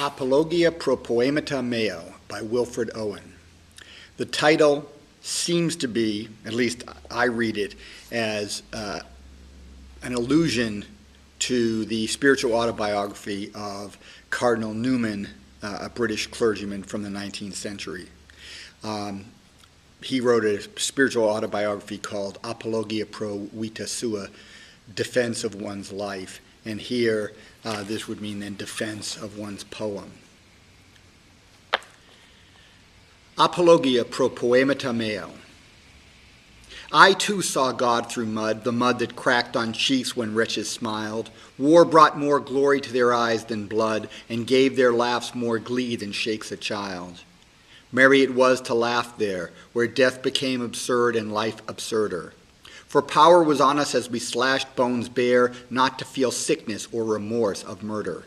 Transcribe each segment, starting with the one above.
Apologia Pro Poemate Meo by Wilfred Owen. The title seems to be, at least I read it, as an allusion to the spiritual autobiography of Cardinal Newman, a British clergyman from the 19th century. He wrote a spiritual autobiography called Apologia Pro Vita Sua, Defense of One's Life. And here, this would mean then defense of one's poem. Apologia Pro Poemate Meo. I too saw God through mud, the mud that cracked on cheeks when wretches smiled. War brought more glory to their eyes than blood, and gave their laughs more glee than shakes a child. Merry it was to laugh there, where death became absurd and life absurder. For power was on us as we slashed bones bare, not to feel sickness or remorse of murder.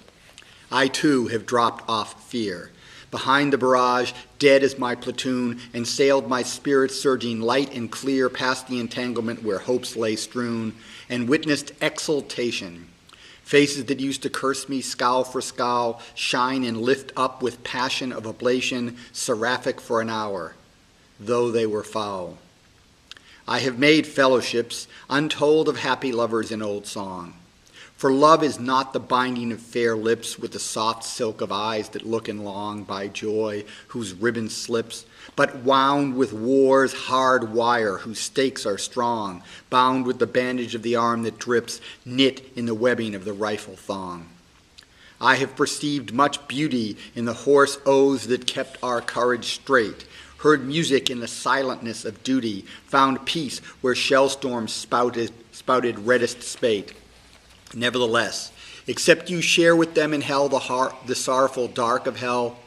I too have dropped off fear. Behind the barrage, dead is my platoon, and sailed my spirit surging light and clear past the entanglement where hopes lay strewn, and witnessed exultation. Faces that used to curse me, scowl for scowl, shine and lift up with passion of oblation, seraphic for an hour, though they were foul. I have made fellowships, untold of happy lovers in old song. For love is not the binding of fair lips with the soft silk of eyes that look and long by joy whose ribbon slips, but wound with war's hard wire whose stakes are strong, bound with the bandage of the arm that drips, knit in the webbing of the rifle thong. I have perceived much beauty in the hoarse oaths that kept our courage straight, heard music in the silentness of duty, found peace where shell storms spouted reddest spate. Nevertheless, except you share with them in hell the sorrowful dark of hell,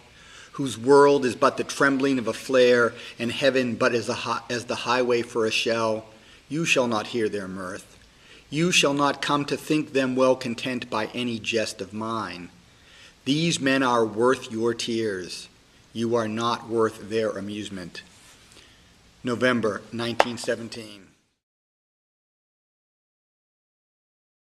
whose world is but the trembling of a flare, and heaven but as the highway for a shell, you shall not hear their mirth. You shall not come to think them well content by any jest of mine. These men are worth your tears. You are not worth their amusement. November 1917.